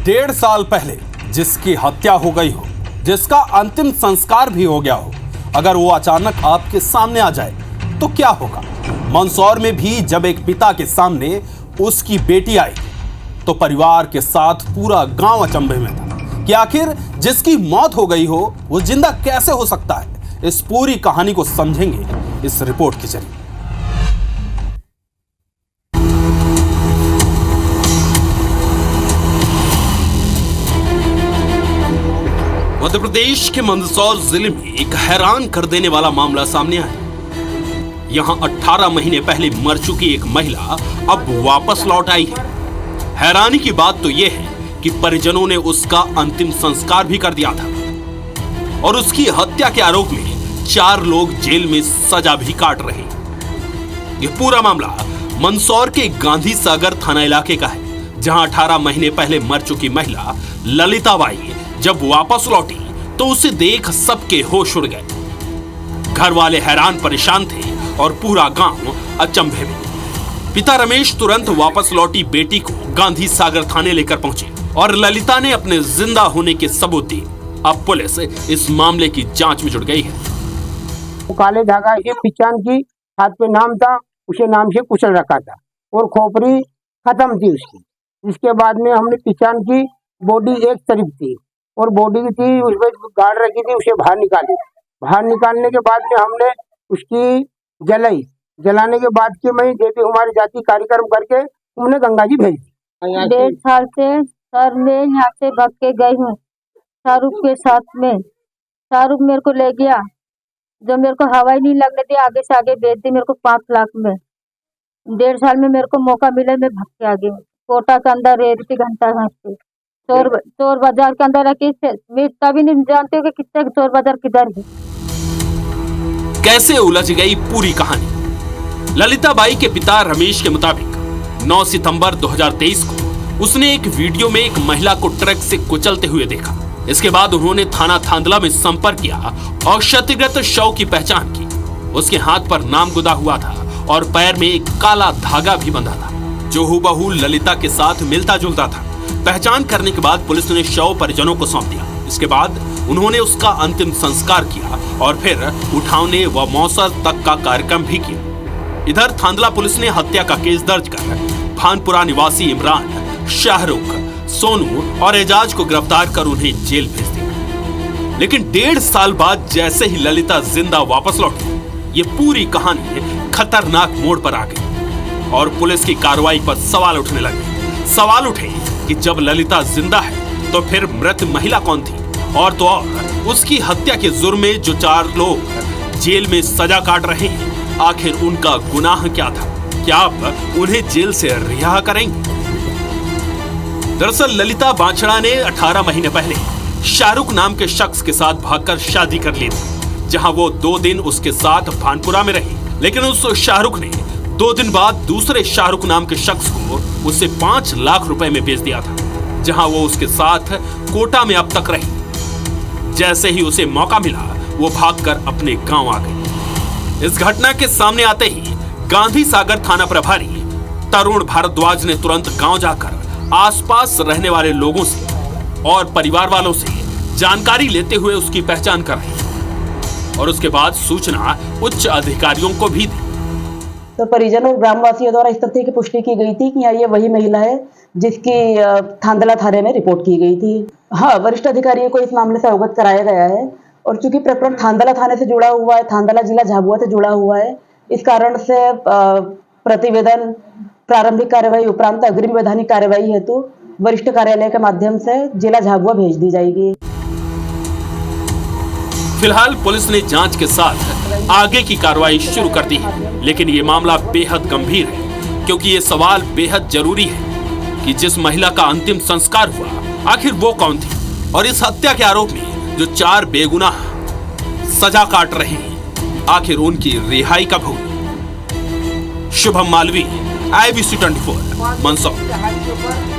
डेढ़ साल पहले जिसकी हत्या हो गई हो, जिसका अंतिम संस्कार भी हो गया हो, अगर वो अचानक आपके सामने आ जाए तो क्या होगा। मंदसौर में भी जब एक पिता के सामने उसकी बेटी आई तो परिवार के साथ पूरा गांव अचंभे में था कि आखिर जिसकी मौत हो गई हो वो जिंदा कैसे हो सकता है। इस पूरी कहानी को समझेंगे इस रिपोर्ट के जरिए। मध्य प्रदेश के मंदसौर जिले में एक हैरान कर देने वाला मामला सामने आया। यहां 18 महीने पहले मर चुकी एक महिला अब वापस लौट आई है। हैरानी की बात तो यह है कि परिजनों ने उसका अंतिम संस्कार भी कर दिया था और उसकी हत्या के आरोप में 4 लोग जेल में सजा भी काट रहे हैं। यह पूरा मामला मंदसौर के गांधी सागर थाना इलाके का है, जहां 18 महीने पहले मर चुकी महिला ललिता बाई जब वापस लौटी तो उसे देख सबके होश उड़ गए। घर वाले हैरान परेशान थे और पूरा गांव अचंभे में। पिता रमेश तुरंत वापस लौटी बेटी को गांधी सागर थाने लेकर पहुंचे और ललिता ने अपने जिंदा होने के सबूत दिए। अब पुलिस इस मामले की जांच में जुट गई है। काले धागा से पहचान की, हाथ पे नाम था, उसे नाम से कुचल रखा था और खोपड़ी खत्म थी उसकी। इसके बाद में हमने पहचान की, बॉडी एक तरफ थी और बॉडी थी उसमें गाड़ रखी थी, उसे बाहर निकाली। बाहर निकालने के बाद में हमने उसकी जलाई। जलाने के बाद के मैं देवी हमारी जाति कार्यक्रम करके उन्हें गंगा जी भेज दी। 1.5 साल से सर मैं यहाँ से भाग के गई हूँ शाहरुख के साथ में। शाहरुख मेरे को ले गया, जो मेरे को हवाई नहीं लगने दी, आगे से आगे भेज दी मेरे को 5 लाख में। 1.5 साल में मेरे को मौका मिले, मैं भाग के आ गई। कोटा के अंदर रह रही थी, घंटा घाट पे चोर बाजार के अंदर रखी। मैं तभी नहीं जानती हूँ कि कितने चोर बाजार किधर है। कैसे उलझ गई पूरी कहानी। ललिता बाई के पिता रमेश के मुताबिक 9 सितंबर 2023 को उसने एक वीडियो में एक महिला को ट्रक से कुचलते हुए देखा। इसके बाद उन्होंने थाना थांदला में संपर्क किया और क्षतिग्रस्त शव की पहचान की। उसके हाथ पर नाम गुदा हुआ था और पैर में एक काला धागा भी बंधा था, जो हूबहू ललिता के साथ मिलता जुलता था। पहचान करने के बाद पुलिस ने शव परिजनों को सौंप दिया। इसके बाद उन्होंने उसका अंतिम संस्कार किया और फिर उठावने व मौसर तक का कार्यक्रम भी किया। इधर थांदला पुलिस ने हत्या का केस दर्ज कर भानपुरा निवासी इमरान, शाहरुख, सोनू और एजाज को गिरफ्तार कर उन्हें जेल भेज दिया। लेकिन 1.5 साल बाद जैसे ही ललिता जिंदा वापस लौटी, ये पूरी कहानी खतरनाक मोड़ पर आ गई और पुलिस की कार्रवाई पर सवाल उठने लगे। सवाल उठे कि जब ललिता जिंदा है तो फिर मृत महिला कौन थी, और तो और उसकी हत्या के जुर्म में जो 4 लोग जेल में सजा काट रहे हैं, आखिर उनका गुनाह क्या था। क्या अब उन्हें जेल से रिहा करेंगे। दरअसल ललिता बांछड़ा ने 18 महीने पहले शाहरुख नाम के शख्स के साथ भागकर शादी कर ली थी, जहां वो 2 दिन उसके साथ भानपुरा में रही। लेकिन उस शाहरुख ने 2 दिन बाद दूसरे शाहरुख नाम के शख्स को उसे 5 लाख रुपए में बेच दिया था, जहां वो उसके साथ कोटा में अब तक रही। जैसे ही उसे मौका मिला वो भागकर अपने गांव आ गई। इस घटना के सामने आते ही गांधी सागर थाना प्रभारी तरुण भारद्वाज ने तुरंत गांव जाकर आसपास रहने वाले लोगों से और परिवार वालों से जानकारी लेते हुए उसकी पहचान कराई और उसके बाद सूचना उच्च अधिकारियों को भी दी। तो परिजनों और ग्रामवासियों द्वारा इस तथ्य की पुष्टि की गई थी कि ये वही महिला है जिसकी थांदला थाने में रिपोर्ट की गई थी। हाँ, वरिष्ठ अधिकारियों को इस मामले से अवगत कराया गया है और चूंकि प्रकरण थांदला थाने से जुड़ा हुआ है, थांदला जिला झाबुआ से जुड़ा हुआ है, इस कारण से प्रतिवेदन, प्रारंभिक कार्यवाही उपरांत अग्रिम वैधानिक कार्यवाही हेतु वरिष्ठ कार्यालय के माध्यम से जिला झाबुआ भेज दी जाएगी। फिलहाल पुलिस ने जांच के साथ आगे की कार्रवाई शुरू कर दी है, लेकिन ये मामला बेहद गंभीर है, क्योंकि ये सवाल बेहद जरूरी है कि जिस महिला का अंतिम संस्कार हुआ आखिर वो कौन थी, और इस हत्या के आरोप में जो 4 बेगुनाह सजा काट रहे हैं, आखिर उनकी रिहाई कब होगी। शुभम मालवी, IBC 24, मंदसौर।